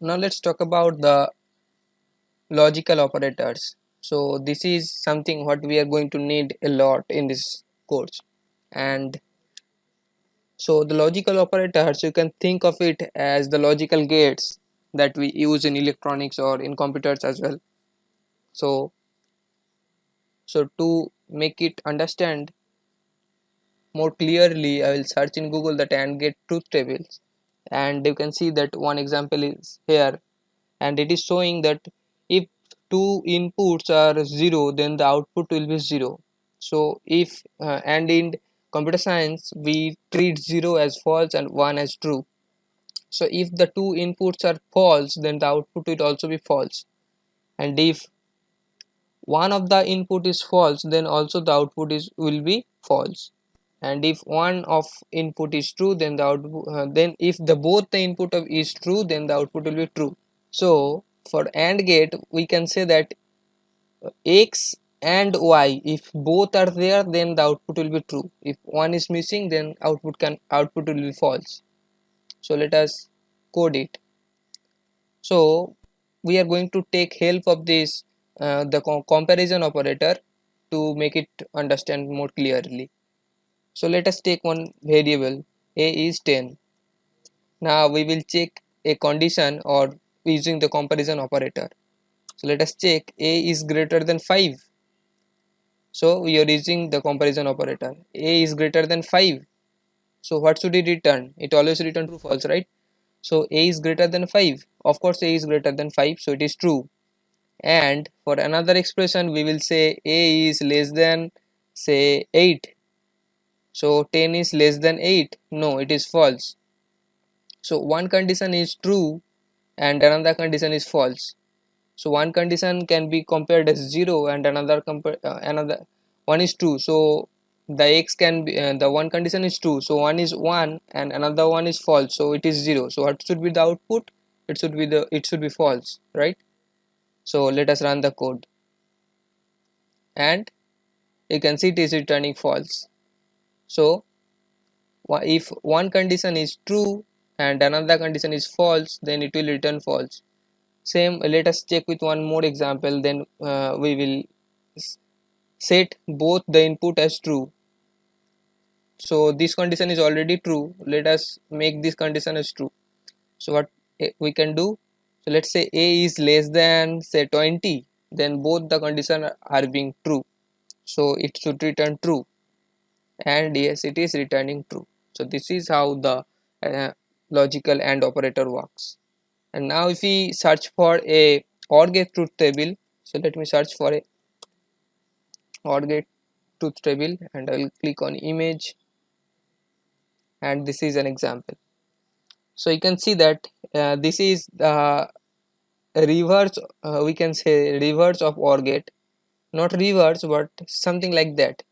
Now let's talk about the logical operators. So this is something what we are going to need a lot in this course. And so the logical operators, you can think of it as the logical gates that we use in electronics or in computers as well. So to make it understand more clearly, I will search in Google that and get truth tables, and you can see that one example is here, and it is showing that if two inputs are 0, then the output will be 0. So if and in computer science we treat 0 as false and 1 as true. So if the two inputs are false, then the output will also be false, and if one of the input is false, then also the output is will be false. And if one of input is true, then the output then if the both the input of is true, then the output will be true. So for AND gate we can say that x and y, if both are there, then the output will be true. If one is missing, then output will be false. So let us code it. So we are going to take help of this the comparison operator to make it understand more clearly. So let us take one variable, a is 10. Now we will check a condition or using the comparison operator. So let us check a is greater than 5. So we are using the comparison operator. A is greater than 5. So what should it return? It always return true false, right? So a is greater than 5. Of course a is greater than 5, so it is true. And for another expression we will say a is less than, say, 8. So 10 is less than 8. No, it is false. So one condition is true and another condition is false. So one condition can be compared as 0 and another one is true. So the x can be the one condition is true, so one is 1 and another one is false, so it is 0. So what should be the output? It should be false, right? So let us run the code, and you can see it is returning false. So if one condition is true and another condition is false, then it will return false. Same, let us check with one more example, then we will set both the input as true. So this condition is already true, let us make this condition as true. So what we can do, so let's say a is less than, say, 20, then both the condition are being true, so it should return true, and yes, it is returning true. So this is how the uh, logical AND operator works. And now if we search for a OR gate truth table, so let me search for a OR gate truth table and I will click on image, and this is an example. So you can see that this is the reverse, we can say reverse of OR gate, not reverse but something like that.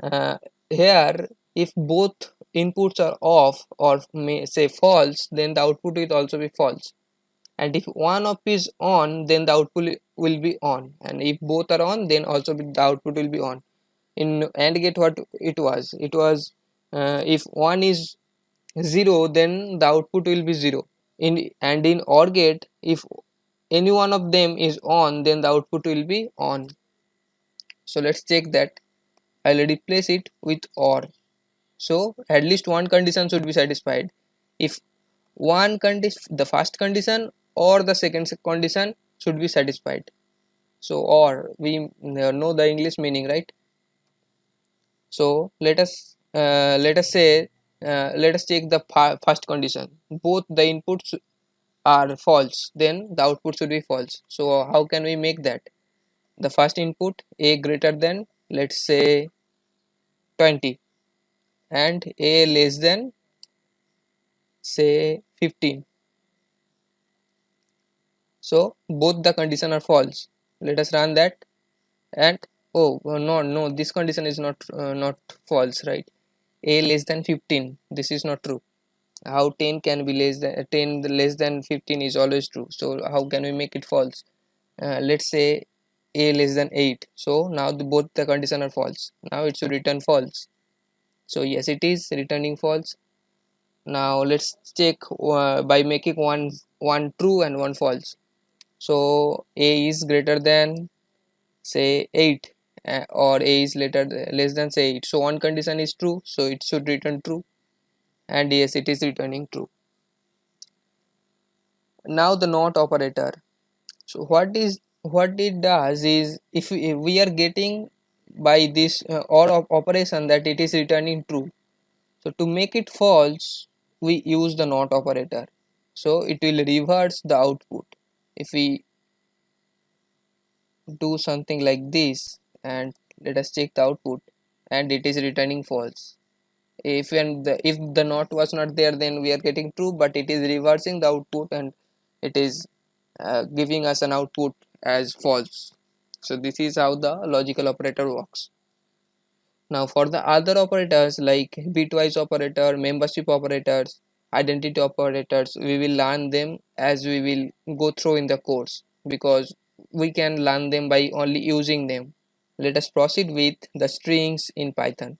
uh, Here if both inputs are off or may say false, then the output will also be false, and if one of is on, then the output will be on, and if both are on, then also the output will be on. In AND gate what it was if one is 0, then the output will be 0. In OR gate, if any one of them is on, then the output will be on. So let's check that. I'll replace it with OR. So at least one condition should be satisfied. If one condition, the first condition or the second condition should be satisfied. So OR, we know the English meaning, right? So let us say let us take the first condition. Both the inputs are false, then the output should be false. So how can we make that? The first input a greater than, let's say, 20, and a less than, say, 15. So both the condition are false. Let us run that, and oh no, this condition is not false, right? A less than 15, this is not true. How 10 can be less than 10 less than 15 is always true, so how can we make it false? Let's say a less than 8, so now both the condition are false. Now it should return false. So yes, it is returning false. Now let's check by making one true and one false. So a is greater than say 8, or a is less than say 8. So one condition is true, so it should return true, and yes, it is returning true. Now the not operator. So what it does is, if we are getting by this or operation that it is returning true, so to make it false we use the not operator. So it will reverse the output. If we do something like this and let us check the output, and it is returning false. If the not was not there, then we are getting true, but it is reversing the output, and it is giving us an output as false. So this is how the logical operator works. Now for the other operators like bitwise operator, membership operators, identity operators, we will learn them as we will go through in the course, because we can learn them by only using them. Let us proceed with the strings in Python.